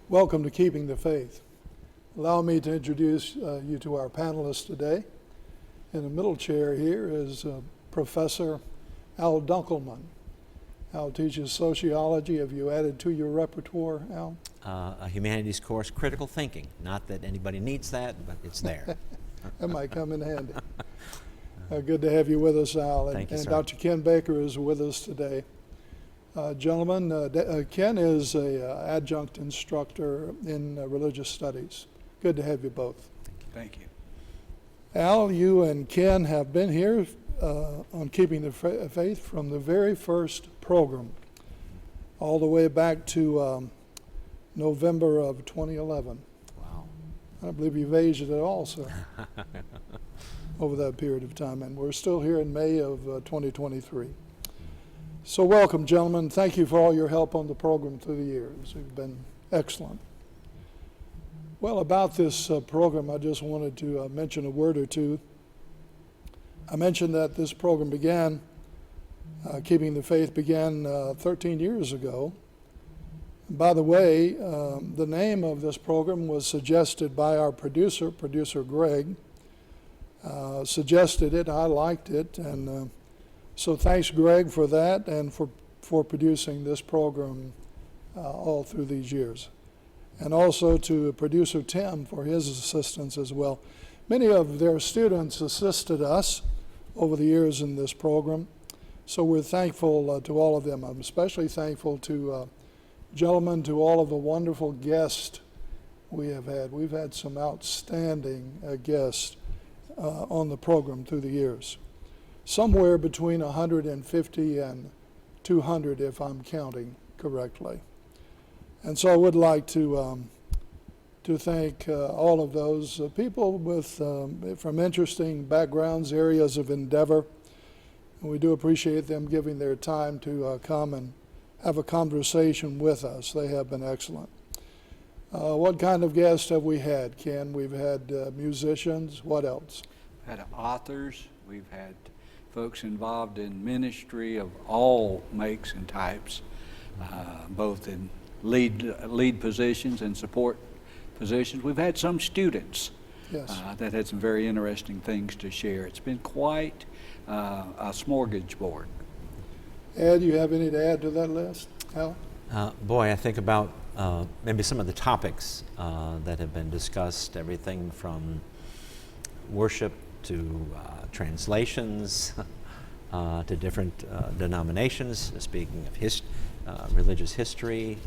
Welcome to Keeping the Faith. Allow me to introduce you to our panelists today. In the middle chair here is Professor Al Dunkelman. Al teaches sociology. Have you added to your repertoire, Al? A humanities course, critical thinking. Not that anybody needs that, but it's there. That might come in handy. Good to have you with us, Al. Thank you, and sir. Dr. Ken Baker is with us today. Gentlemen, Ken is an adjunct instructor in religious studies. Good to have you both. Thank you. Al, you and Ken have been here on Keeping the Faith from the very first program, all the way back to November of 2011. Wow. I don't believe you've aged at all, sir, over that period of time. And we're still here in May of 2023. So welcome, gentlemen. Thank you for all your help on the program through the years. You've been excellent. Well, about this program, I just wanted to mention a word or two. I mentioned that this program began, Keeping the Faith began 13 years ago. By the way, the name of this program was suggested by our producer Greg. Suggested it, I liked it, and so thanks, Greg, for that and for producing this program all through these years. And also to producer Tim for his assistance as well. Many of their students assisted us over the years in this program, so we're thankful to all of them. I'm especially thankful to gentlemen, to all of the wonderful guests we have had. We've had some outstanding guests on the program through the years. Somewhere between 150 and 200, if I'm counting correctly. And so I would like to thank all of those people with from interesting backgrounds, areas of endeavor. And we do appreciate them giving their time to come and have a conversation with us. They have been excellent. What kind of guests have we had, Ken? We've had musicians. What else? We've had authors. We've had folks involved in ministry of all makes and types, both in lead positions and support positions. We've had some students Yes. that had some very interesting things to share. It's been quite a smorgasbord. Ed, you have any to add to that list? Al? Boy, I think about maybe some of the topics that have been discussed, everything from worship to translations to different denominations, speaking of religious history,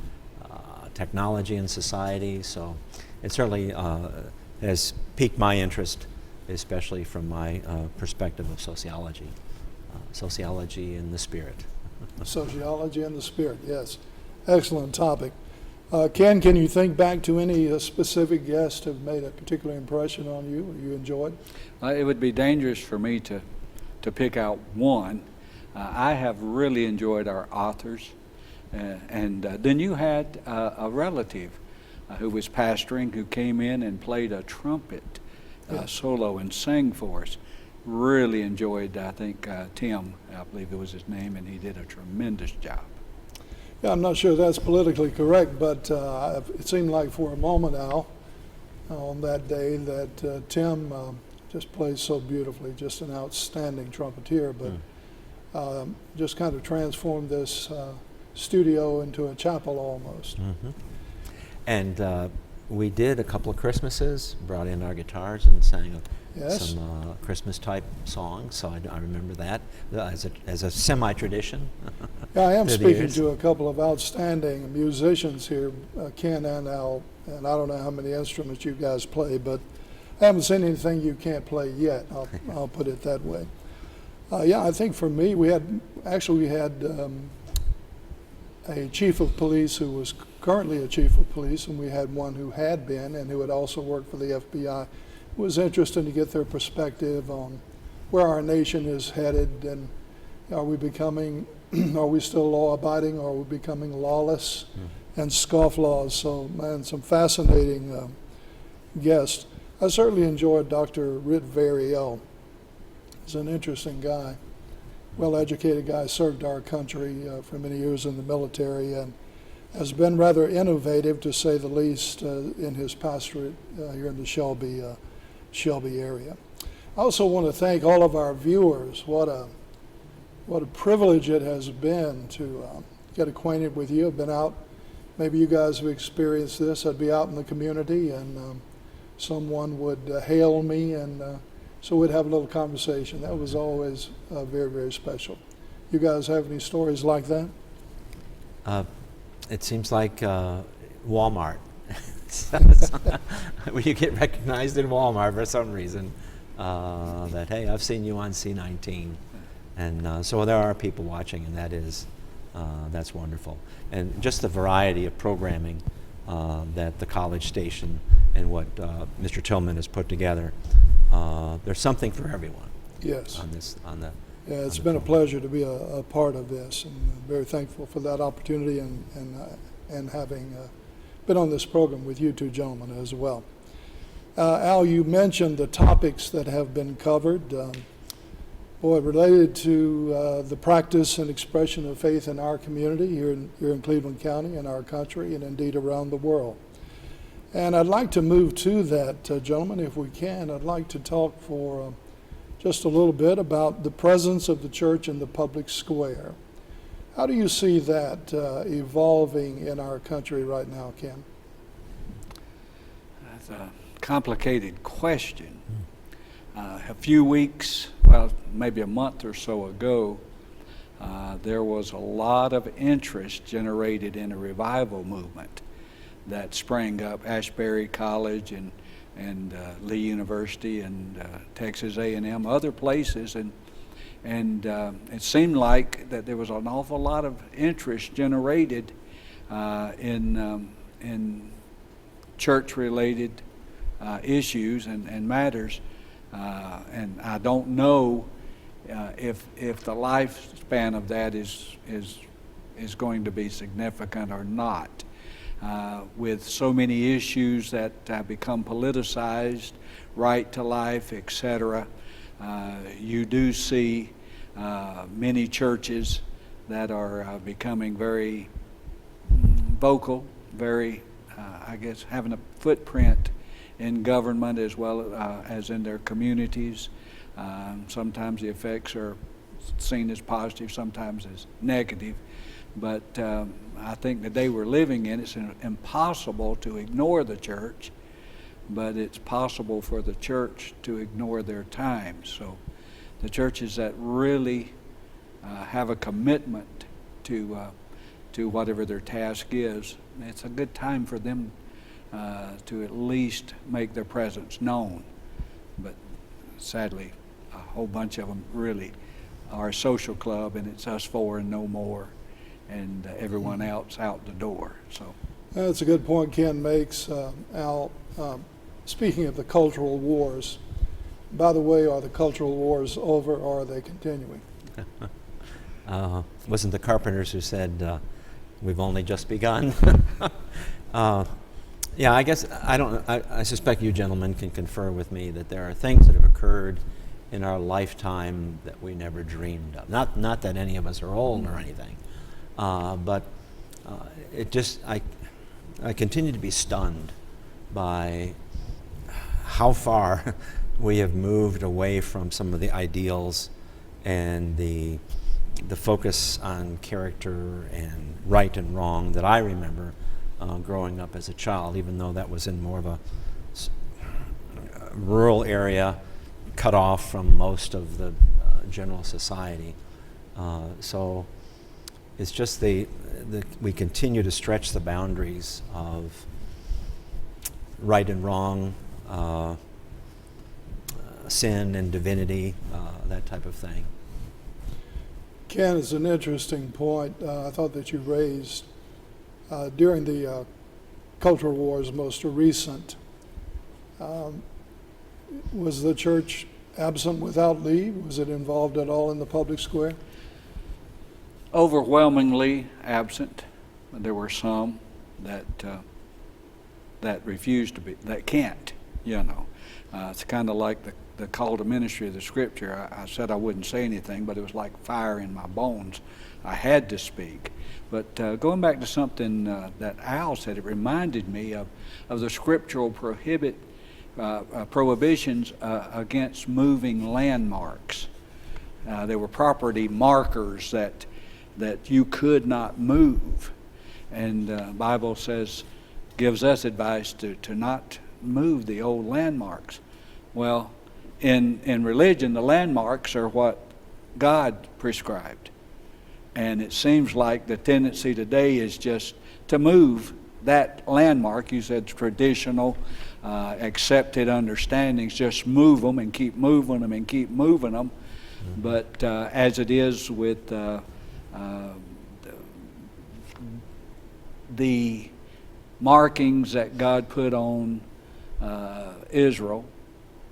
technology and society. So it certainly has piqued my interest, especially from my perspective of sociology. Sociology in the spirit. Sociology and the spirit, yes. Excellent topic. Ken, can you think back to any specific guests have made a particular impression on you or you enjoyed? It would be dangerous for me to pick out one. I have really enjoyed our authors. And then you had a relative who was pastoring who came in and played a trumpet solo and sang for us. Really enjoyed, I think, Tim, I believe it was his name, and he did a tremendous job. Yeah, I'm not sure that's politically correct, but it seemed like for a moment, Al, on that day that Tim just plays so beautifully, just an outstanding trumpeter, but just kind of transformed this studio into a chapel almost. Mm-hmm. And we did a couple of Christmases, brought in our guitars and sang Yes. some Christmas-type songs, so I remember that as a semi-tradition. Yeah, I am through the speaking years. to a couple of outstanding musicians here, Ken and Al, and I don't know how many instruments you guys play, but I haven't seen anything you can't play yet. I'll put it that way. Yeah, I think for me, we had a chief of police who was currently a chief of police, and we had one who had been and who had also worked for the FBI. It was interesting to get their perspective on where our nation is headed, and are we still law-abiding, or are we becoming lawless and scofflaws? So, man, some fascinating guests. I certainly enjoyed Dr. Rit Variel. He's an interesting guy. well-educated guy, served our country for many years in the military, and has been rather innovative, to say the least, in his pastorate here in the Shelby area. I also want to thank all of our viewers. What a privilege it has been to get acquainted with you. I've been out, maybe you guys have experienced this. I'd be out in the community and someone would hail me, and so we'd have a little conversation. That was always very, very special. You guys have any stories like that? It seems like Walmart. When you get recognized in Walmart for some reason, that, hey, I've seen you on C19. And so there are people watching, and that's wonderful. And just the variety of programming that the College Station and what Mr. Tillman has put together, there's something for everyone. Yes. Yeah, it's been a pleasure to be a part of this, and I'm very thankful for that opportunity and having been on this program with you two gentlemen as well. Al, you mentioned the topics that have been covered. Related to the practice and expression of faith in our community here in Cleveland County, in our country, and indeed around the world. And I'd like to move to that, gentlemen, if we can. I'd like to talk for just a little bit about the presence of the church in the public square. How do you see that evolving in our country right now, Ken? That's a complicated question. A few weeks, well, maybe a month or so ago, there was a lot of interest generated in a revival movement that sprang up. Ashbury College and Lee University and Texas A&M, other places, and it seemed like that there was an awful lot of interest generated in church-related issues and matters. And I don't know if the lifespan of that is going to be significant or not. With so many issues that have become politicized, right to life, etc., you do see many churches that are becoming very vocal, very, I guess, having a footprint in government as well as in their communities. Sometimes the effects are seen as positive, sometimes as negative. But I think the day we're living in, it's impossible to ignore the church, but it's possible for the church to ignore their times. So the churches that really have a commitment to whatever their task is, it's a good time for them to at least make their presence known. But sadly, a whole bunch of them really are a social club, and it's us four and no more, and everyone else out the door. So that's a good point Ken makes, Al. Speaking of the cultural wars, by the way, are the cultural wars over, or are they continuing? Wasn't the Carpenters who said, we've only just begun? Yeah, I guess I suspect you gentlemen can confer with me that there are things that have occurred in our lifetime that we never dreamed of. Not that any of us are old or anything, but I continue to be stunned by how far we have moved away from some of the ideals and the focus on character and right and wrong that I remember growing up as a child, even though that was in more of a rural area, cut off from most of the general society. So it's just we continue to stretch the boundaries of right and wrong, sin and divinity, that type of thing. Ken, it's an interesting point I thought that you raised during the cultural wars, most recent. Was the church absent without leave? Was it involved at all in the public square? Overwhelmingly absent. There were some that refused to be, that can't, It's kind of like the call to ministry of the Scripture, I said I wouldn't say anything, but it was like fire in my bones. I had to speak. But going back to something that Al said, it reminded me of the scriptural prohibitions against moving landmarks. There were property markers that you could not move. And the Bible gives us advice to not move the old landmarks. Well, in religion, the landmarks are what God prescribed. And it seems like the tendency today is just to move that landmark. You said traditional, accepted understandings, just move them and keep moving them and keep moving them. Mm-hmm. But as it is with the markings that God put on Israel,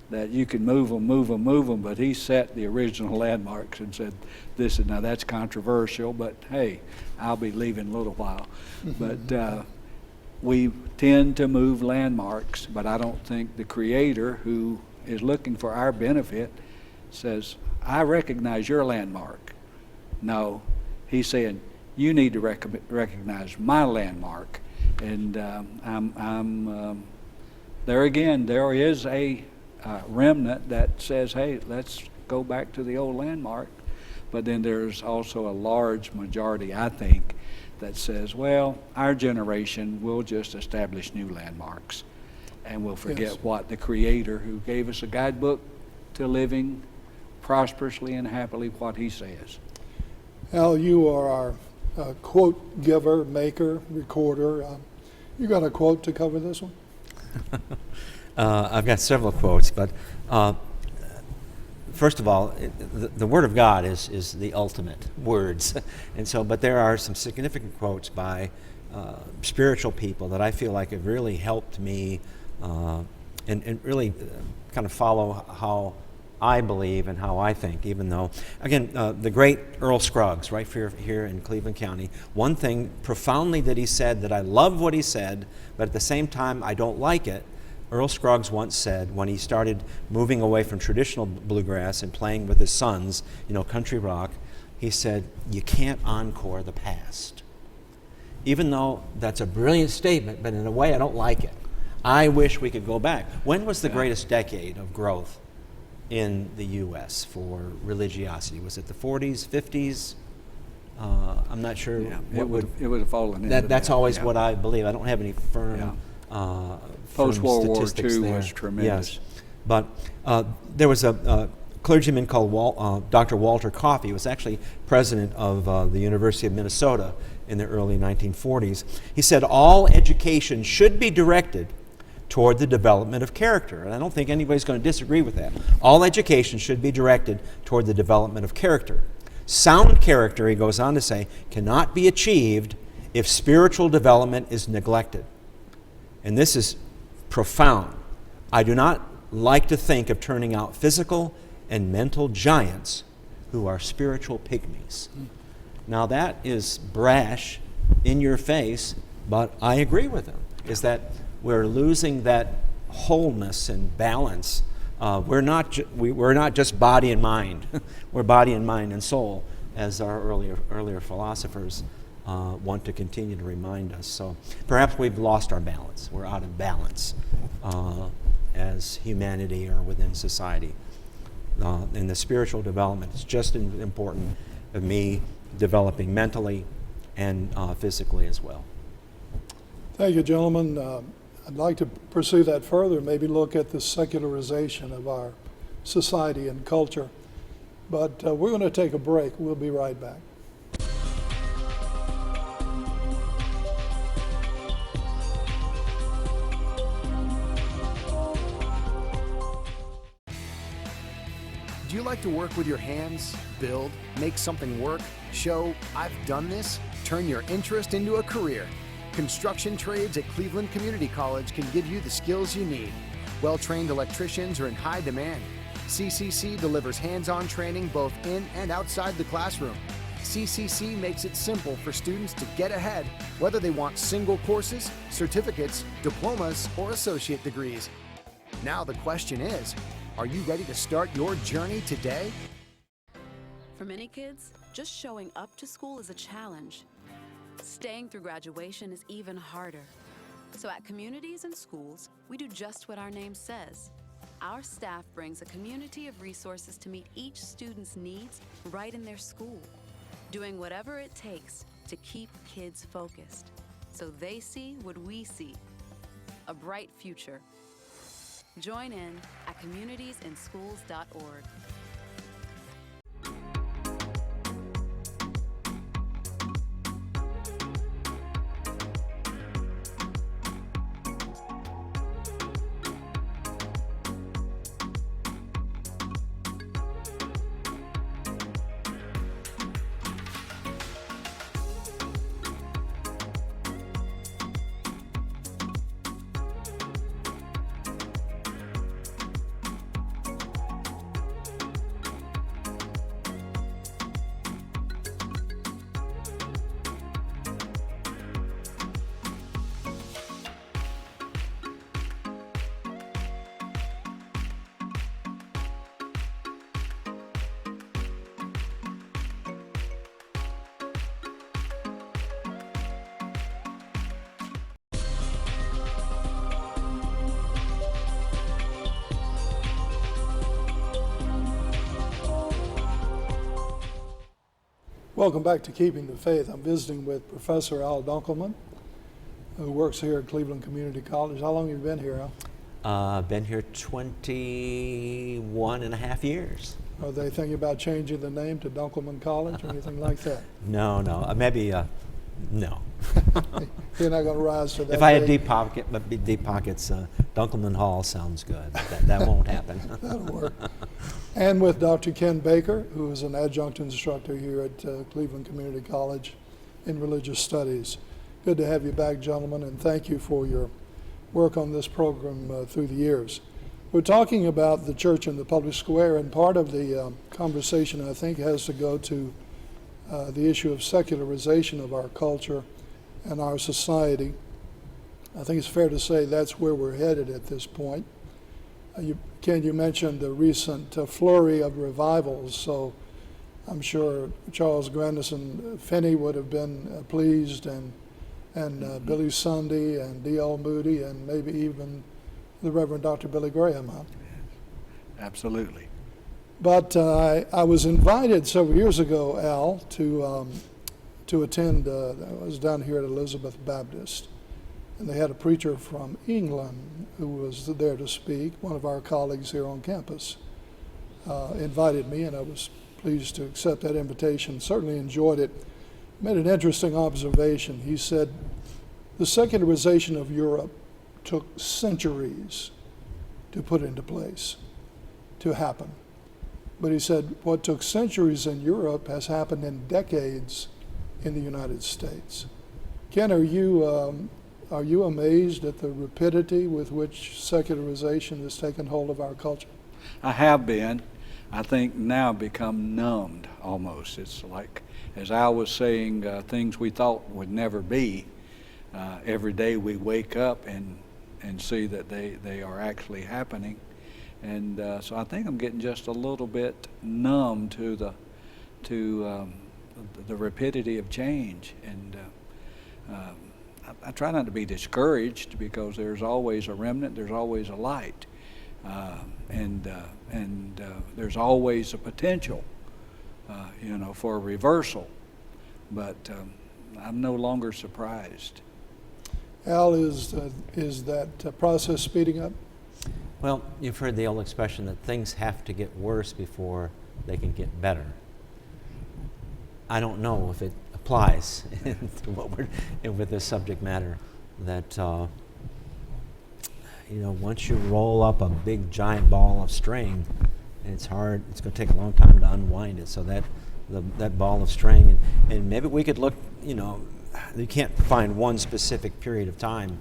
that you can move them, but he set the original landmarks and said, now that's controversial, but hey, I'll be leaving in a little while. But we tend to move landmarks, but I don't think the Creator, who is looking for our benefit, says, I recognize your landmark. No, he's saying, you need to recognize my landmark. And there again, there is a remnant that says, hey, let's go back to the old landmark. But then there's also a large majority, I think, that says, well, our generation will just establish new landmarks. And we'll forget what the Creator, who gave us a guidebook to living prosperously and happily, what he says. Al, you are our quote giver, maker, recorder. You got a quote to cover this one? I've got several quotes, but first of all, the Word of God is the ultimate words, and so. But there are some significant quotes by spiritual people that I feel like have really helped me and really kind of follow how I believe and how I think. Even though, again, the great Earl Scruggs, right here in Cleveland County, one thing profoundly that he said that I love what he said, but at the same time I don't like it. Earl Scruggs once said, when he started moving away from traditional bluegrass and playing with his sons, country rock, he said, you can't encore the past. Even though that's a brilliant statement, but in a way I don't like it. I wish we could go back. When was the greatest decade of growth in the U.S. for religiosity? Was it the 40s, 50s? I'm not sure. Yeah, it would have fallen into that. That's always what I believe. I don't have any firm Post-World War II there. was tremendous. Yes. But there was a clergyman called Dr. Walter Coffey. He was actually president of the University of Minnesota in the early 1940s. He said, all education should be directed toward the development of character. And I don't think anybody's going to disagree with that. All education should be directed toward the development of character. Sound character, he goes on to say, cannot be achieved if spiritual development is neglected. And this is profound. I do not like to think of turning out physical and mental giants who are spiritual pygmies. Now that is brash, in your face, but I agree with him, is that we're losing that wholeness and balance. We're not just body and mind. We're body and mind and soul, as our earlier philosophers want to continue to remind us. So perhaps we've lost our balance. We're out of balance as humanity or within society. And the spiritual development is just as important of me developing mentally and physically as well. Thank you, gentlemen. I'd like to pursue that further, maybe look at the secularization of our society and culture. But we're going to take a break. We'll be right back. Do you like to work with your hands, build, make something work, show, I've done this, turn your interest into a career? Construction trades at Cleveland Community College can give you the skills you need. Well-trained electricians are in high demand. CCC delivers hands-on training both in and outside the classroom. CCC makes it simple for students to get ahead, whether they want single courses, certificates, diplomas, or associate degrees. Now the question is, Are you ready to start your journey today? For many kids, just showing up to school is a challenge. Staying through graduation is even harder. So at Communities and Schools, we do just what our name says. Our staff brings a community of resources to meet each student's needs right in their school, doing whatever it takes to keep kids focused, so they see what we see, a bright future. Join in at communitiesinschools.org. Welcome back to Keeping the Faith. I'm visiting with Professor Al Dunkelman, who works here at Cleveland Community College. How long have you been here, Al? I've been here 21 and a half years. Are they thinking about changing the name to Dunkelman College or anything like that? No, maybe, no. You're not going to rise to that. If I had big. deep pockets, Dunkelman Hall sounds good. That won't happen. That'll work. And with Dr. Ken Baker, who is an adjunct instructor here at Cleveland Community College in Religious Studies. Good to have you back, gentlemen, and thank you for your work on this program through the years. We're talking about the church in the public square, and part of the conversation, I think, has to go to the issue of secularization of our culture and our society. I think it's fair to say that's where we're headed at this point. Ken, you mentioned the recent flurry of revivals, so I'm sure Charles Grandison Finney would have been pleased, and Billy Sunday and D.L. Moody, and maybe even the Reverend Dr. Billy Graham. Huh? Absolutely. But I was invited several years ago, Al, to attend. I was down here at Elizabeth Baptist, and they had a preacher from England who was there to speak. One of our colleagues here on campus invited me, and I was pleased to accept that invitation. Certainly enjoyed it. Made an interesting observation. He said, the secularization of Europe took centuries to put into place, to happen. But he said, what took centuries in Europe has happened in decades in the United States. Ken, are you amazed at the rapidity with which secularization has taken hold of our culture? I have been. I think now become numbed almost. It's like, as Al was saying, things we thought would never be. Every day we wake up and see that they are actually happening. And so I think I'm getting just a little bit numb to the rapidity of change. And I try not to be discouraged, because there's always a remnant, there's always a light, and there's always a potential, for a reversal. But I'm no longer surprised. Al, is that process speeding up? Well, you've heard the old expression that things have to get worse before they can get better. I don't know if it applies to what we're with this subject matter. That once you roll up a big giant ball of string, it's hard. It's going to take a long time to unwind it. So that ball of string, and maybe we could look. You can't find one specific period of time,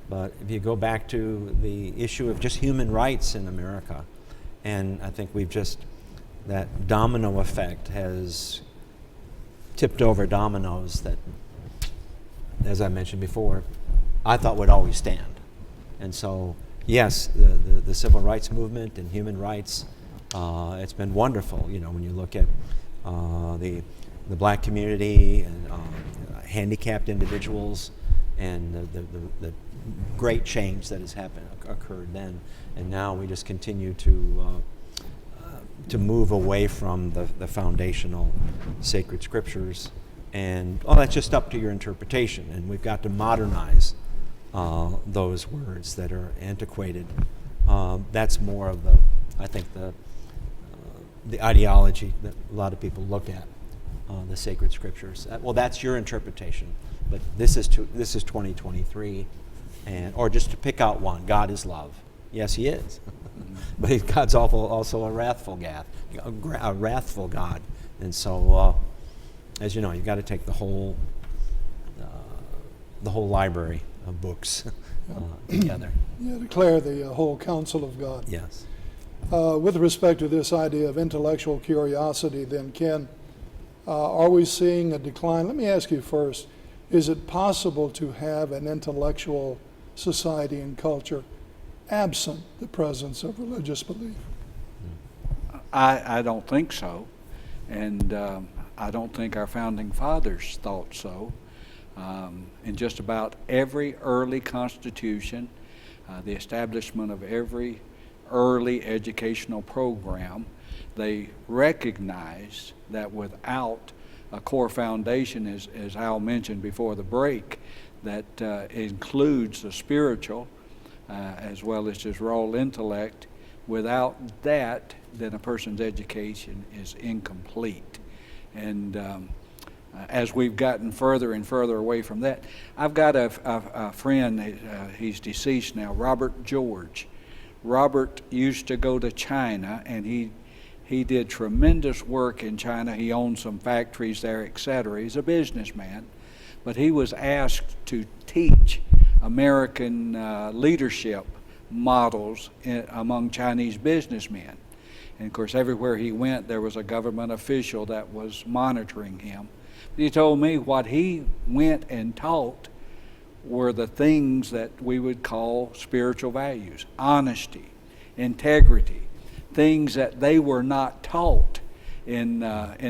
but if you go back to the issue of just human rights in America, and I think that domino effect has tipped over dominoes that, as I mentioned before, I thought would always stand. And so Yes, the civil rights movement and human rights, it's been wonderful. You know, when you look at the black community and handicapped individuals, and the great change that has occurred then, and now we just continue to move away from the foundational sacred scriptures, and that's just up to your interpretation. And we've got to modernize those words that are antiquated. That's more of I think the ideology that a lot of people look at the sacred scriptures. Well, that's your interpretation, but this is 2023, or just to pick out one, God is love. Yes, He is, but God's also a wrathful God, and so as you know, you've got to take the whole library of books together. Yeah, declare the whole counsel of God. Yes. With respect to this idea of intellectual curiosity, then, Ken, are we seeing a decline? Let me ask you first, is it possible to have an intellectual society and culture absent the presence of religious belief? I don't think so, and I don't think our founding fathers thought so. In just about every early constitution, the establishment of every early educational program, they recognized that without a core foundation, as Al mentioned before the break, that includes the spiritual as well as his raw intellect, without that, then a person's education is incomplete. And as we've gotten further and further away from that, I've got a friend, he's deceased now, Robert George. Robert used to go to China, and he did tremendous work in China. He owned some factories there, etc. He's a businessman, but he was asked to teach American leadership models among Chinese businessmen. And of course, everywhere he went, there was a government official that was monitoring him. But he told me what he went and taught were the things that we would call spiritual values: honesty, integrity, things that they were not taught in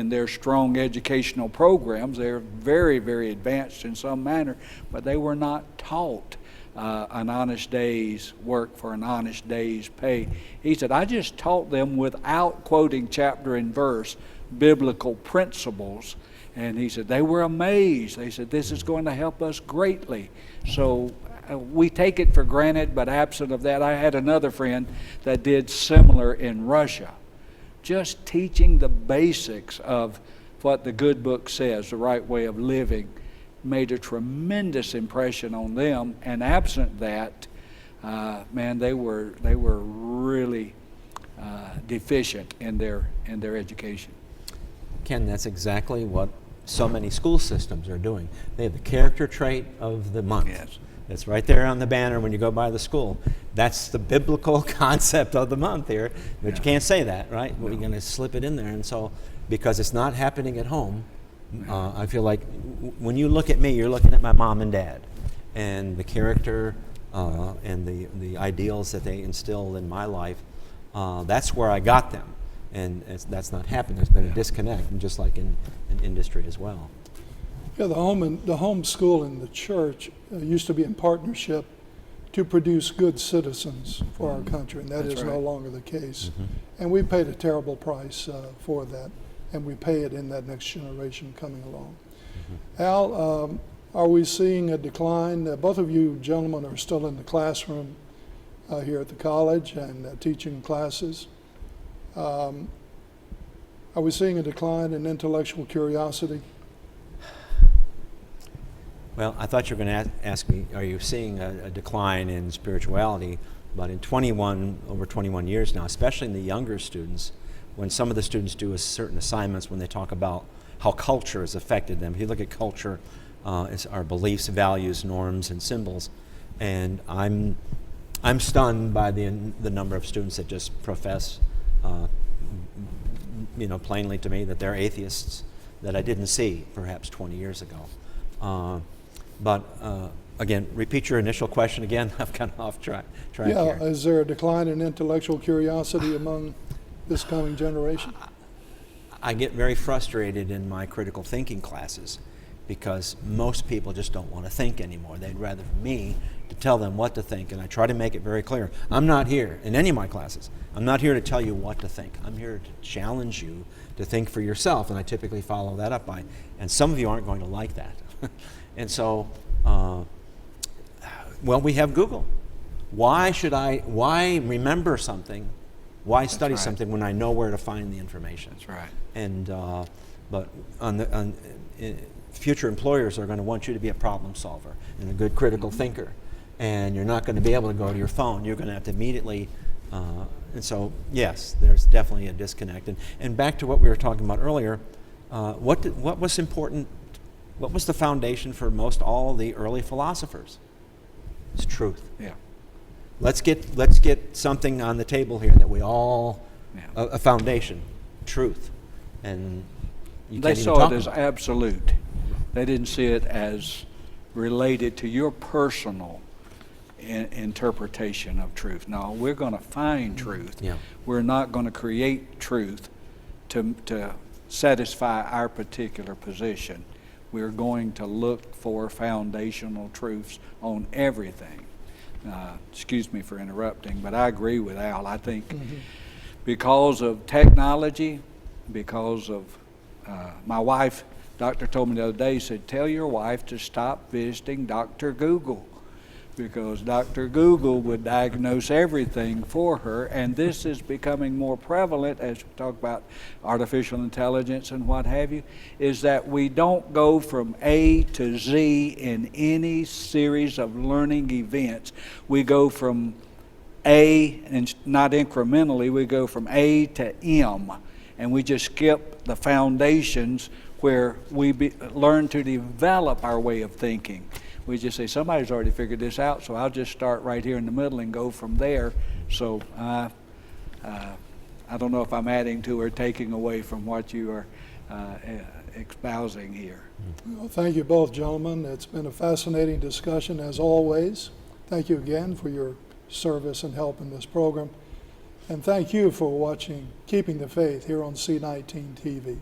their strong educational programs. They're very, very advanced in some manner, but they were not taught an honest day's work for an honest day's pay. He said, I just taught them without quoting chapter and verse biblical principles. And he said, they were amazed. They said, this is going to help us greatly. So we take it for granted, but absent of that, I had another friend that did similar in Russia. Just teaching the basics of what the good book says, the right way of living, made a tremendous impression on them. And absent that, man, they were really deficient in their education. Ken, that's exactly what so many school systems are doing. They have the character trait of the month. Yes. It's right there on the banner when you go by the school. That's the biblical concept of the month here, but you can't say that, right? No. We're going to slip it in there. And so, because it's not happening at home, I feel like when you look at me, you're looking at my mom and dad, and the character and the ideals that they instilled in my life. That's where I got them. And that's not happened. There's been a disconnect, and just like in industry as well. Yeah, the home school and the church used to be in partnership to produce good citizens for our country, and that is no longer the case. Mm-hmm. And we paid a terrible price for that, and we pay it in that next generation coming along. Mm-hmm. Al, are we seeing a decline? Both of you gentlemen are still in the classroom here at the college and teaching classes. Are we seeing a decline in intellectual curiosity? Well, I thought you were going to ask me, are you seeing a decline in spirituality? But in over 21 years now, especially in the younger students, when some of the students do certain assignments, when they talk about how culture has affected them. If you look at culture, it's our beliefs, values, norms, and symbols. And I'm stunned by the number of students that just profess plainly to me that they're atheists that I didn't see perhaps 20 years ago. But Again, repeat your initial question again. I've gone off track Yeah, here. is there a decline in intellectual curiosity among this coming generation? I get very frustrated in my critical thinking classes because most people just don't want to think anymore. They'd rather me to tell them what to think, and I try to make it very clear. I'm not here, in any of my classes, I'm not here to tell you what to think. I'm here to challenge you to think for yourself, and I typically follow that up by, and some of you aren't going to like that. And so, well, we have Google. Why remember something? Why study right. something when I know where to find the information? That's right. And but future employers are going to want you to be a problem solver and a good critical thinker, and you're not going to be able to go to your phone. You're going to have to immediately. And so, yes, there's definitely a disconnect. And back to what we were talking about earlier, what was important? What was the foundation for all the early philosophers? It's truth. Yeah. Let's get something on the table here that we all Yeah. a foundation, truth, and you They can't even saw talk it as about it. absolute. They didn't see it as related to your personal interpretation of truth. No, we're going to find truth. Yeah. We're not going to create truth to satisfy our particular position. We're going to look for foundational truths on everything. Excuse me for interrupting, but I agree with Al. I think because of technology, because of my wife, doctor told me the other day, he said, tell your wife to stop visiting Dr. Google, because Dr. Google would diagnose everything for her, and this is becoming more prevalent as we talk about artificial intelligence and what have you, is that we don't go from A to Z in any series of learning events. We go from A, and not incrementally, we go from A to M, and we just skip the foundations where we learn to develop our way of thinking. We just say, somebody's already figured this out, so I'll just start right here in the middle and go from there. So I don't know if I'm adding to or taking away from what you are espousing here. Well, thank you both, gentlemen. It's been a fascinating discussion as always. Thank you again for your service and help in this program. And thank you for watching Keeping the Faith here on C19 TV.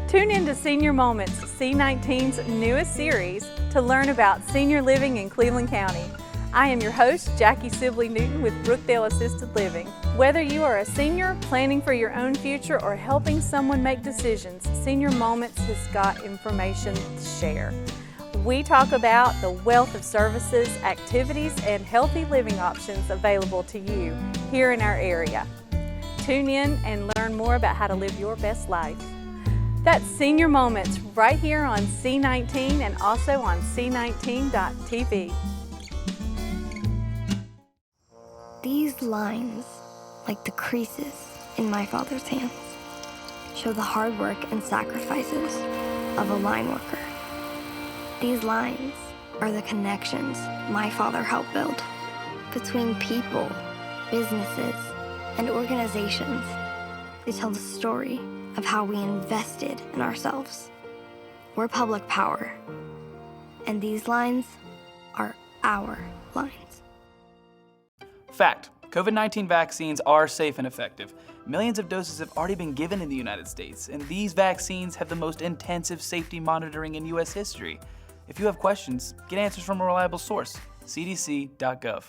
Tune in to Senior Moments, C19's newest series, to learn about senior living in Cleveland County. I am your host, Jackie Sibley Newton with Brookdale Assisted Living. Whether you are a senior, planning for your own future, or helping someone make decisions, Senior Moments has got information to share. We talk about the wealth of services, activities, and healthy living options available to you here in our area. Tune in and learn more about how to live your best life. That's Senior Moments right here on C19 and also on C19.tv. These lines, like the creases in my father's hands, show the hard work and sacrifices of a line worker. These lines are the connections my father helped build between people, businesses, and organizations. They tell the story of how we invested in ourselves. We're public power, and these lines are our lines. Fact: COVID-19 vaccines are safe and effective. Millions of doses have already been given in the United States, and these vaccines have the most intensive safety monitoring in U.S. history. If you have questions, get answers from a reliable source, cdc.gov.